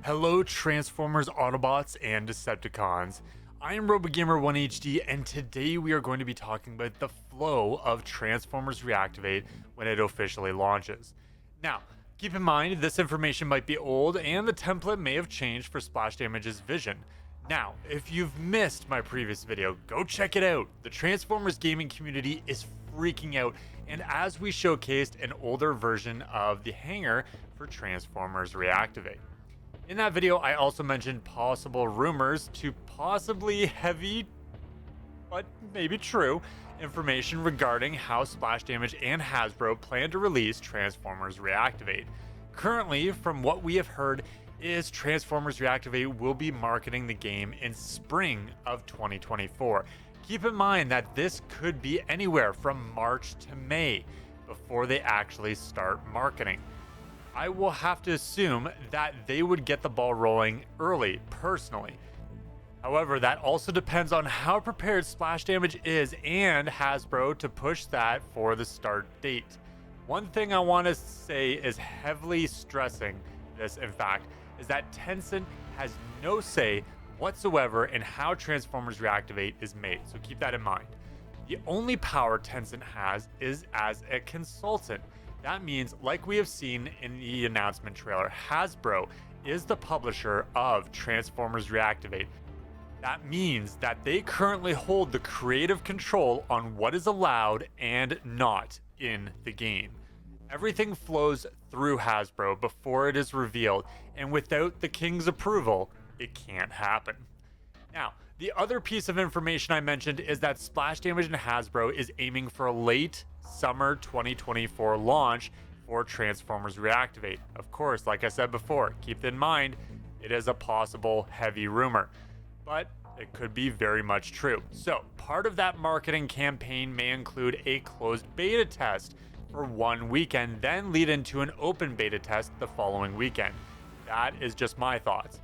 Hello, Transformers, Autobots, and Decepticons. I am RoboGamer1HD, and today we are going to be talking about the flow of Transformers Reactivate when it officially launches. Now, keep in mind, this information might be old, and the template may have changed for Splash Damage's vision. Now, if you've missed my previous video, go check it out. The Transformers gaming community is freaking out, and as we showcased an older version of the hangar for Transformers Reactivate. In that video, I also mentioned possible rumors to possibly heavy, but maybe true, information regarding how Splash Damage and Hasbro plan to release Transformers Reactivate. Currently, from what we have heard, is Transformers Reactivate will be marketing the game in spring of 2024. Keep in mind that this could be anywhere from March to May before they actually start marketing. I will have to assume that they would get the ball rolling early, personally. However, that also depends on how prepared Splash Damage is and Hasbro to push that for the start date. One thing I want to say is heavily stressing this, in fact, is that Tencent has no say whatsoever in how Transformers Reactivate is made, so keep that in mind. The only power Tencent has is as a consultant. That means, like we have seen in the announcement trailer, Hasbro is the publisher of Transformers Reactivate. That means that they currently hold the creative control on what is allowed and not in the game. Everything flows through Hasbro before it is revealed, and without the King's approval, it can't happen. Now, the other piece of information I mentioned is that Splash Damage and Hasbro is aiming for a late summer 2024 launch for Transformers Reactivate. Of course, like I said before, keep in mind, it is a possible heavy rumor, but it could be very much true. So, part of that marketing campaign may include a closed beta test for one weekend, then lead into an open beta test the following weekend. That is just my thoughts.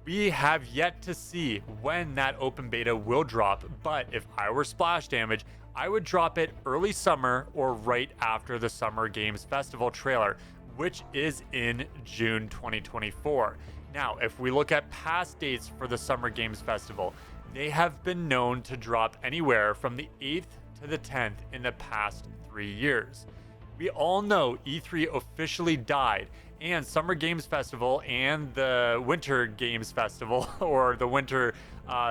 We have yet to see when that open beta will drop, but if I were Splash Damage, I would drop it early summer or right after the Summer Games Festival trailer, which is in June 2024. Now, if we look at past dates for the Summer Games Festival, they have been known to drop anywhere from the 8th to the 10th in the past 3 years. We all know E3 officially died, and Summer Games Festival and the Winter Games Festival, or the Winter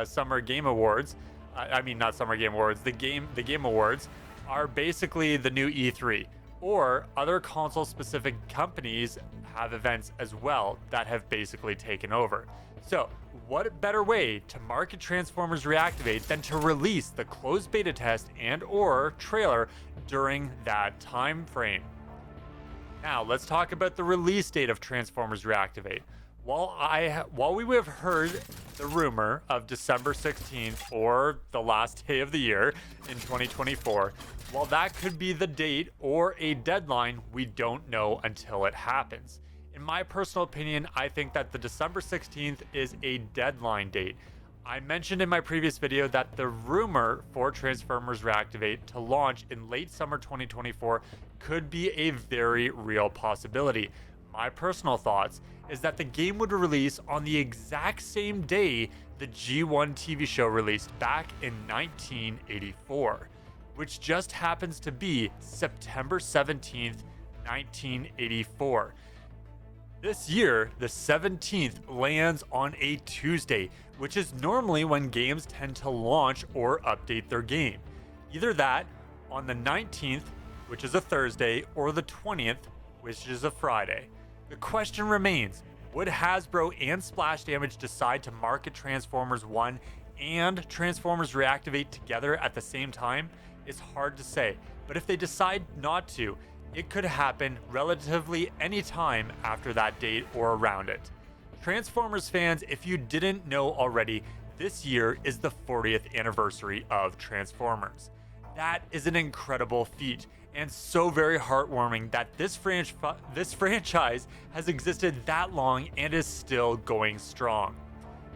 Summer Game Awards, not Summer Game Awards, the Game Awards, are basically the new E3. Or other console-specific companies have events as well that have basically taken over. So, what better way to market Transformers Reactivate than to release the closed beta test and or trailer during that time frame? Now, let's talk about the release date of Transformers Reactivate. While we have heard the rumor of December 16th or the last day of the year in 2024, while that could be the date or a deadline, we don't know until it happens. In my personal opinion, I think that the December 16th is a deadline date. I mentioned in my previous video that the rumor for Transformers Reactivate to launch in late summer 2024 could be a very real possibility. My personal thoughts is that the game would release on the exact same day the G1 TV show released back in 1984, which just happens to be September 17th, 1984. This year, the 17th lands on a Tuesday, which is normally when games tend to launch or update their game. Either that on the 19th, which is a Thursday, or the 20th, which is a Friday. The question remains, would Hasbro and Splash Damage decide to market Transformers 1 and Transformers Reactivate together at the same time? It's hard to say, but if they decide not to, it could happen relatively any time after that date or around it. Transformers fans, if you didn't know already, this year is the 40th anniversary of Transformers. That is an incredible feat, and so very heartwarming that this franchise has existed that long and is still going strong.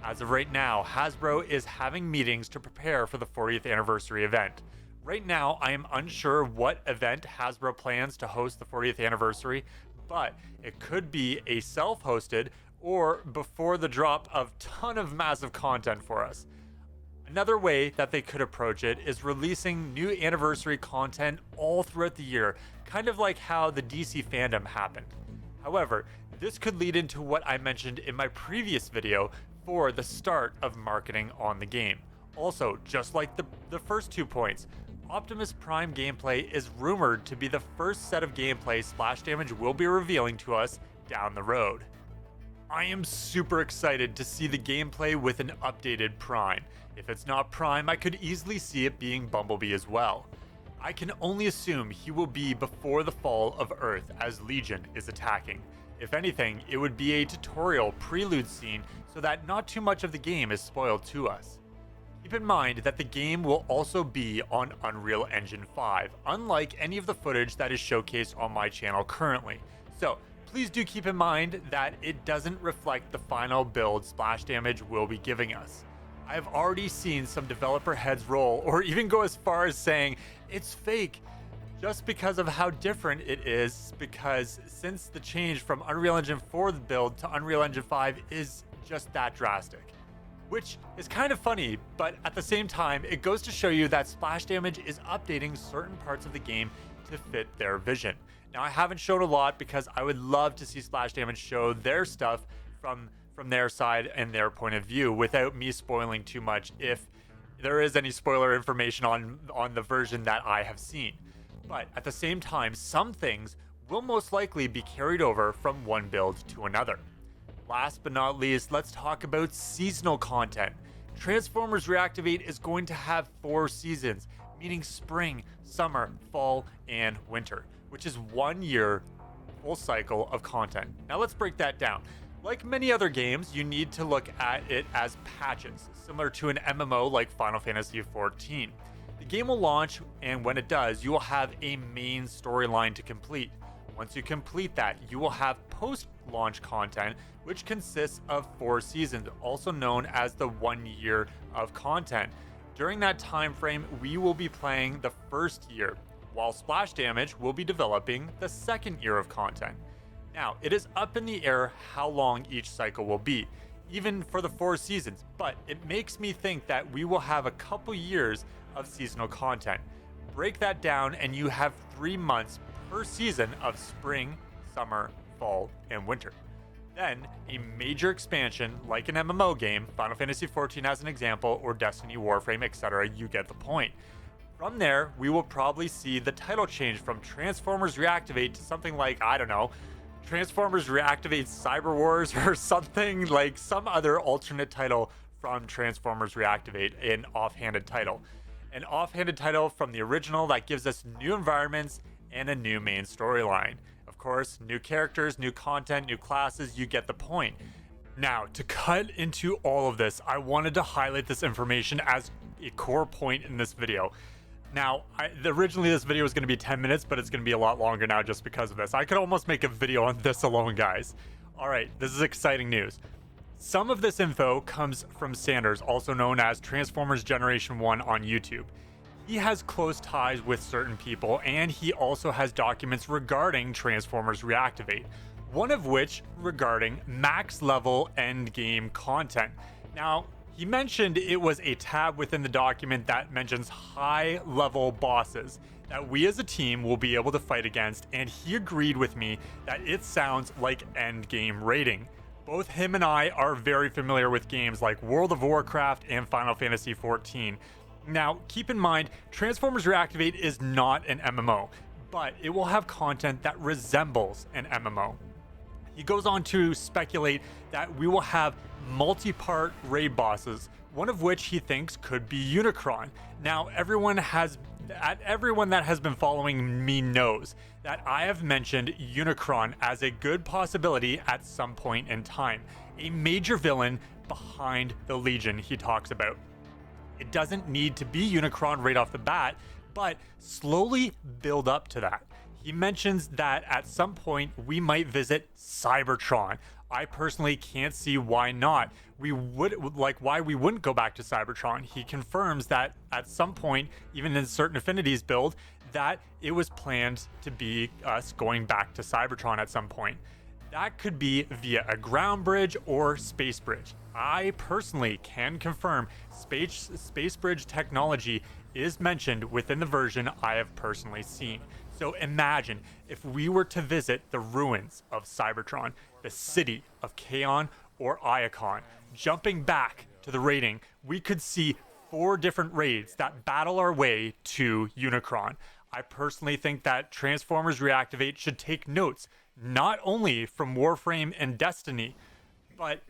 As of right now, Hasbro is having meetings to prepare for the 40th anniversary event. Right now, I am unsure what event Hasbro plans to host the 40th anniversary, but it could be a self-hosted or before the drop of ton of massive content for us. Another way that they could approach it is releasing new anniversary content all throughout the year, kind of like how the DC fandom happened. However, this could lead into what I mentioned in my previous video for the start of marketing on the game. Also, just like the first 2 points, Optimus Prime gameplay is rumored to be the first set of gameplay Splash Damage will be revealing to us down the road. I am super excited to see the gameplay with an updated Prime. If it's not Prime, I could easily see it being Bumblebee as well. I can only assume he will be before the fall of Earth as Legion is attacking. If anything, it would be a tutorial prelude scene so that not too much of the game is spoiled to us. Keep in mind that the game will also be on Unreal Engine 5, unlike any of the footage that is showcased on my channel currently. So please do keep in mind that it doesn't reflect the final build Splash Damage will be giving us. I have already seen some developer heads roll or even go as far as saying it's fake just because of how different it is, because since the change from Unreal Engine 4 build to Unreal Engine 5 is just that drastic. Which is kind of funny, but at the same time, it goes to show you that Splash Damage is updating certain parts of the game to fit their vision. Now, I haven't shown a lot because I would love to see Splash Damage show their stuff from their side and their point of view without me spoiling too much if there is any spoiler information on the version that I have seen. But at the same time, some things will most likely be carried over from one build to another. Last but not least, let's talk about seasonal content. Transformers Reactivate is going to have 4 seasons, meaning spring, summer, fall, and winter, which is 1 year full cycle of content. Now let's break that down. Like many other games, you need to look at it as patches, similar to an MMO like Final Fantasy XIV. The game will launch, and when it does, you will have a main storyline to complete. Once you complete that, you will have post-launch content, which consists of 4 seasons, also known as the 1 year of content. During that time frame, we will be playing the first year, while Splash Damage will be developing the second year of content. Now, it is up in the air how long each cycle will be, even for the 4 seasons, but it makes me think that we will have a couple years of seasonal content. Break that down and you have 3 months per season of spring, summer, fall, and winter. Then, a major expansion like an MMO game, Final Fantasy XIV as an example, or Destiny, Warframe, etc., you get the point. From there, we will probably see the title change from Transformers Reactivate to something like, I don't know, Transformers Reactivate Cyber Wars or something, like some other alternate title from Transformers Reactivate, an offhanded title. An offhanded title from the original that gives us new environments and a new main storyline. Of course, new characters, new content, new classes, you get the point. Now, to cut into all of this, I wanted to highlight this information as a core point in this video. Now, originally this video was going to be 10 minutes, but it's going to be a lot longer now just because of this. I could almost make a video on this alone, guys. All right, this is exciting news. Some of this info comes from Sanders, also known as Transformers Generation 1 on YouTube. He has close ties with certain people, and he also has documents regarding Transformers Reactivate, one of which regarding max level endgame content. Now, he mentioned it was a tab within the document that mentions high level bosses that we as a team will be able to fight against, and he agreed with me that it sounds like endgame rating. Both him and I are very familiar with games like World of Warcraft and Final Fantasy XIV. Now, keep in mind, Transformers Reactivate is not an MMO, but it will have content that resembles an MMO. He goes on to speculate that we will have multi-part raid bosses, one of which he thinks could be Unicron. Now, everyone that has been following me knows that I have mentioned Unicron as a good possibility at some point in time, a major villain behind the Legion he talks about. It doesn't need to be Unicron right off the bat, but slowly build up to that. He mentions that at some point we might visit Cybertron. I personally can't see why not. Why we wouldn't go back to Cybertron. He confirms that at some point, even in certain affinities build, that it was planned to be us going back to Cybertron at some point. That could be via a ground bridge or space bridge. I personally can confirm space bridge technology is mentioned within the version I have personally seen. So imagine if we were to visit the ruins of Cybertron, the city of Kaon or Iacon. Jumping back to the rating, we could see 4 different raids that battle our way to Unicron. I personally think that Transformers Reactivate should take notes not only from Warframe and Destiny, but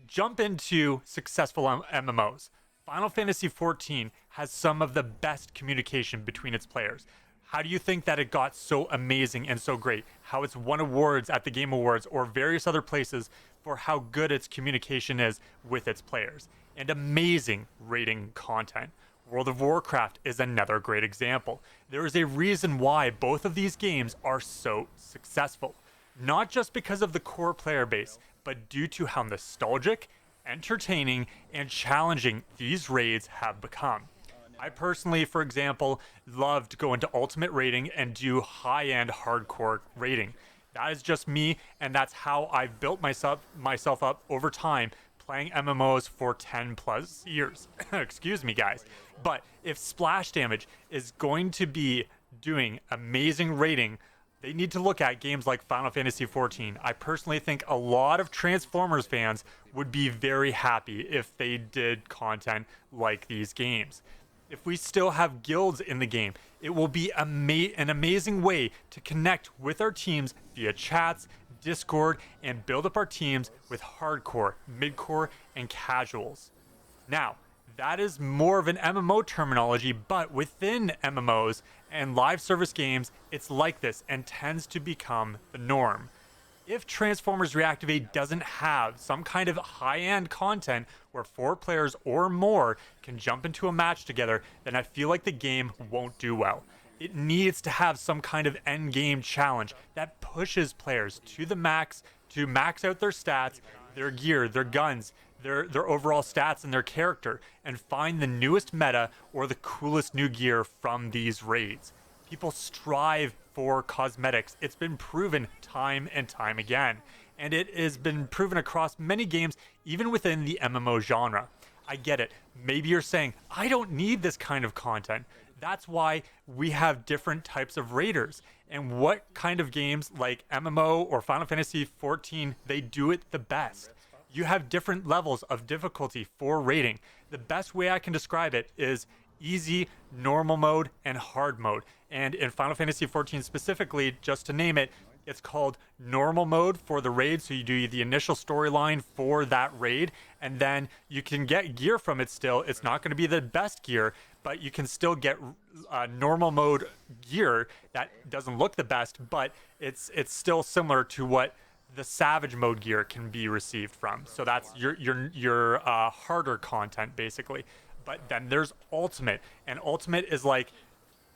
jump into successful MMOs. Final Fantasy XIV has some of the best communication between its players. How do you think that it got so amazing and so great? How it's won awards at the Game Awards or various other places for how good its communication is with its players. And amazing rating content. World of Warcraft is another great example. There is a reason why both of these games are so successful. Not just because of the core player base, but due to how nostalgic, entertaining, and challenging these raids have become. I personally, for example, love to go into ultimate rating and do high-end hardcore rating. That is just me, and that's how I've built myself up over time playing MMOs for 10 plus years. Excuse me, guys. But if Splash Damage is going to be doing amazing rating, they need to look at games like Final Fantasy XIV. I personally think a lot of Transformers fans would be very happy if they did content like these games. If we still have guilds in the game, it will be an amazing way to connect with our teams via chats, Discord, and build up our teams with hardcore, midcore, and casuals. Now, that is more of an MMO terminology, but within MMOs and live service games, it's like this and tends to become the norm. If Transformers Reactivate doesn't have some kind of high-end content where 4 players or more can jump into a match together, then I feel like the game won't do well. It needs to have some kind of endgame challenge that pushes players to the max, to max out their stats, their gear, their guns, their overall stats and their character, and find the newest meta or the coolest new gear from these raids. People strive for cosmetics. It's been proven time and time again. And it has been proven across many games, even within the MMO genre. I get it. Maybe you're saying, I don't need this kind of content. That's why we have different types of raiders. And what kind of games like MMO or Final Fantasy XIV, they do it the best. You have different levels of difficulty for raiding. The best way I can describe it is easy, normal mode, and hard mode. And in Final Fantasy XIV specifically, just to name it, it's called normal mode for the raid. So you do the initial storyline for that raid, and then you can get gear from it still. It's not going to be the best gear, but you can still get normal mode gear that doesn't look the best, but it's still similar to what the savage mode gear can be received from. So that's your harder content basically. But then there's ultimate, and ultimate is like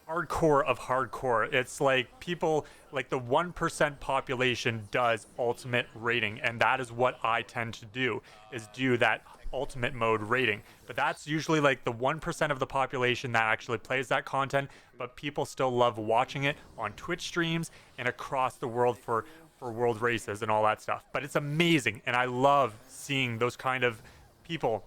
hardcore of hardcore. It's like people, like the 1% population does ultimate rating, and that is what I tend to do, is do that ultimate mode rating. But that's usually like the 1% of the population that actually plays that content, but people still love watching it on Twitch streams and across the world for world races and all that stuff. But it's amazing, and I love seeing those kind of people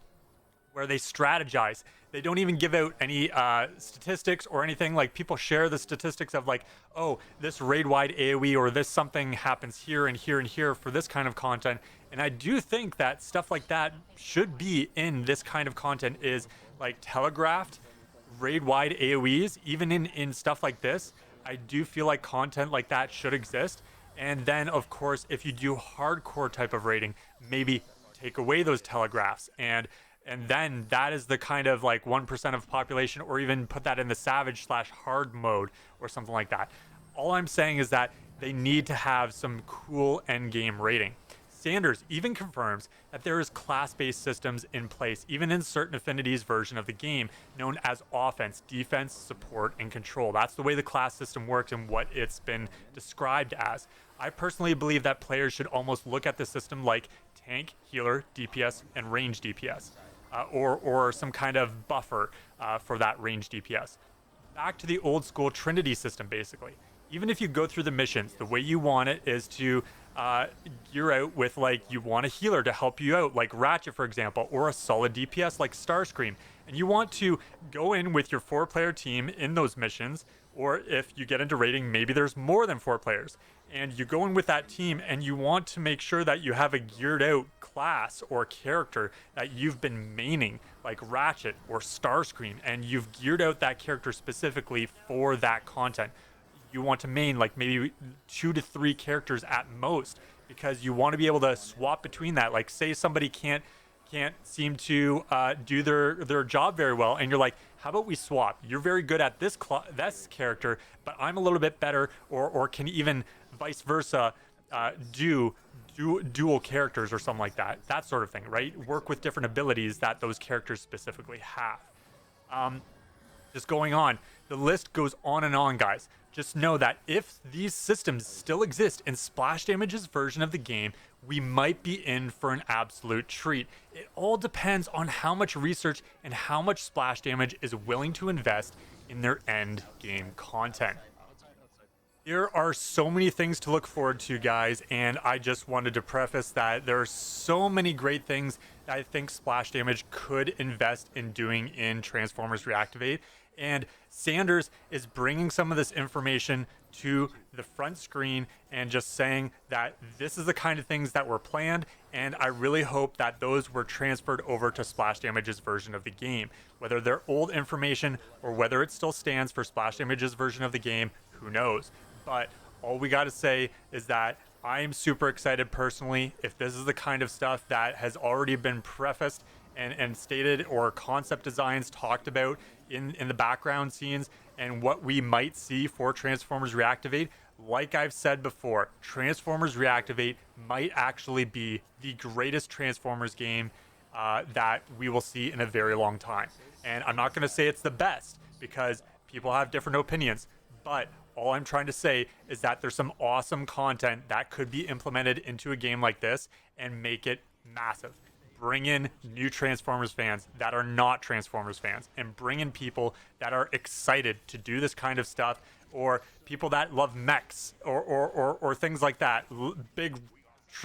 where they strategize. They don't even give out any statistics or anything. Like, people share the statistics of like, oh, this raid-wide AoE or this something happens here and here and here for this kind of content. And I do think that stuff like that should be in this kind of content, is like telegraphed raid-wide AoEs, even in stuff like this. I do feel like content like that should exist. And then, of course, if you do hardcore type of raiding, maybe take away those telegraphs, and then that is the kind of like 1% of population, or even put that in the savage/hard mode or something like that. All I'm saying is that they need to have some cool endgame rating. Sanders even confirms that there is class-based systems in place, even in certain affinities version of the game, known as offense, defense, support, and control. That's the way the class system works and what it's been described as. I personally believe that players should almost look at the system like tank, healer, DPS, and range DPS, or some kind of buffer for that range DPS. Back to the old school Trinity system, basically. Even if you go through the missions, the way you want it is to uh, gear out with, like, you want a healer to help you out, like Ratchet, for example, or a solid DPS like Starscream. And you want to go in with your 4-player team in those missions, or if you get into raiding, maybe there's more than 4 players. And you go in with that team and you want to make sure that you have a geared out class or character that you've been maining, like Ratchet or Starscream, and you've geared out that character specifically for that content. You want to main like maybe 2 to 3 characters at most, because you want to be able to swap between that. Like, say somebody can't seem to do their job very well, and you're like, how about we swap? You're very good at this character, but I'm a little bit better, or can even vice versa, do dual characters or something like that. That sort of thing, right? Work with different abilities that those characters specifically have. Just going on, the list goes on and on, guys. Just know that if these systems still exist in Splash Damage's version of the game, we might be in for an absolute treat. It all depends on how much research and how much Splash Damage is willing to invest in their end game content. There are so many things to look forward to, guys, and I just wanted to preface that there are so many great things that I think Splash Damage could invest in doing in Transformers Reactivate. And Sanders is bringing some of this information to the front screen and just saying that this is the kind of things that were planned, and I really hope that those were transferred over to Splash Damage's version of the game. Whether they're old information or whether it still stands for Splash Damage's version of the game, who knows? But all we got to say is that I'm super excited personally. If this is the kind of stuff that has already been prefaced and stated, or concept designs talked about in the background scenes, and what we might see for Transformers Reactivate, like I've said before, Transformers Reactivate might actually be the greatest Transformers game that we will see in a very long time. And I'm not going to say it's the best, because people have different opinions, but all I'm trying to say is that there's some awesome content that could be implemented into a game like this and make it massive. Bring in new Transformers fans that are not Transformers fans, and bring in people that are excited to do this kind of stuff, or people that love mechs or things like that. Big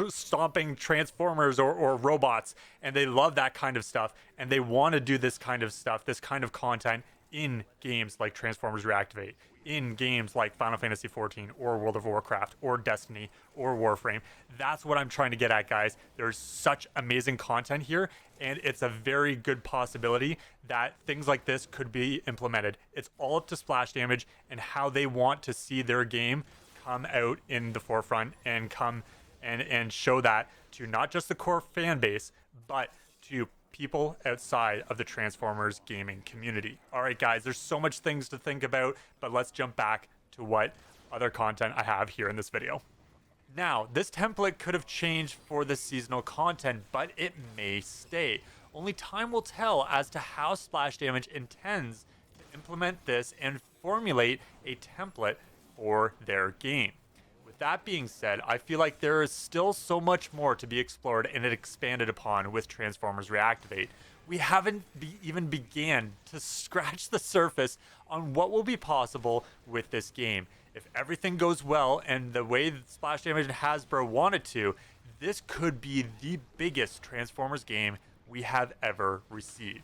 stomping Transformers or robots, and they love that kind of stuff, and they want to do this kind of stuff, this kind of content in games like Transformers Reactivate, in games like Final Fantasy XIV or World of Warcraft or Destiny or Warframe. That's what I'm trying to get at, guys. There's such amazing content here, and it's a very good possibility that things like this could be implemented. It's all up to Splash Damage and how they want to see their game come out in the forefront and come and show that to not just the core fan base, but to people outside of the Transformers gaming community. All right, guys, there's so much things to think about, but let's jump back to what other content I have here in this video. Now, this template could have changed for the seasonal content, but it may stay. Only time will tell as to how Splash Damage intends to implement this and formulate a template for their game. That being said, I feel like there is still so much more to be explored and expanded upon with Transformers Reactivate. We haven't even began to scratch the surface on what will be possible with this game. If everything goes well and the way that Splash Damage and Hasbro wanted to, this could be the biggest Transformers game we have ever received.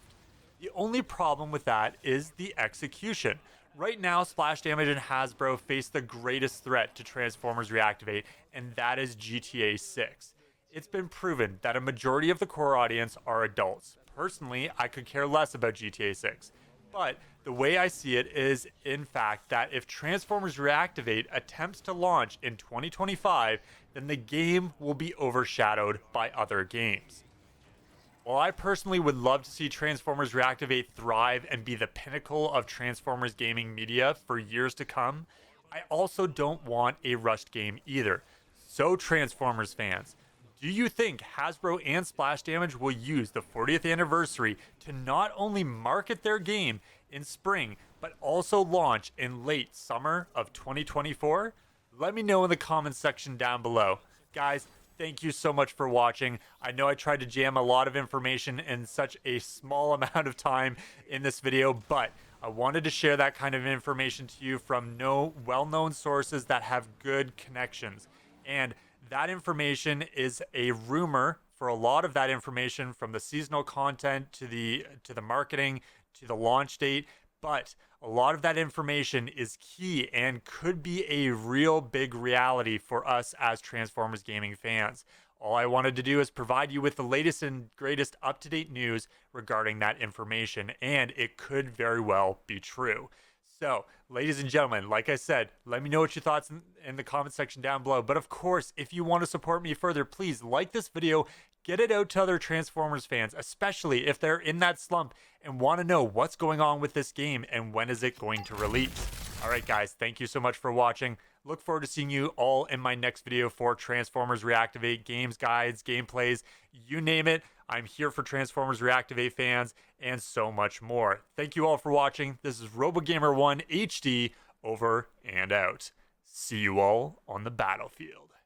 The only problem with that is the execution. Right now, Splash Damage and Hasbro face the greatest threat to Transformers Reactivate, and that is GTA 6. It's been proven that a majority of the core audience are adults. Personally, I could care less about GTA 6. But the way I see it is, in fact, that if Transformers Reactivate attempts to launch in 2025, then the game will be overshadowed by other games. While I personally would love to see Transformers Reactivate thrive and be the pinnacle of Transformers gaming media for years to come, I also don't want a rushed game either. So Transformers fans, do you think Hasbro and Splash Damage will use the 40th anniversary to not only market their game in spring, but also launch in late summer of 2024? Let me know in the comments section down below. Guys, thank you so much for watching. I know I tried to jam a lot of information in such a small amount of time in this video, but I wanted to share that kind of information to you from well-known sources that have good connections. And That information is a rumor for a lot of that information, from the seasonal content to the marketing to the launch date, but a lot of that information is key and could be a real big reality for us as Transformers gaming fans. All I wanted to do is provide you with the latest and greatest up-to-date news regarding that information, and it could very well be true. So, ladies and gentlemen, like I said, let me know what your thoughts in the comment section down below. But of course, if you want to support me further, please like this video, get it out to other Transformers fans, especially if they're in that slump and want to know what's going on with this game and when is it going to release. All right, guys, thank you so much for watching. Look forward to seeing you all in my next video for Transformers Reactivate, games, guides, gameplays, you name it. I'm here for Transformers Reactivate fans and so much more. Thank you all for watching. This is RoboGamer1 HD, over and out. See you all on the battlefield.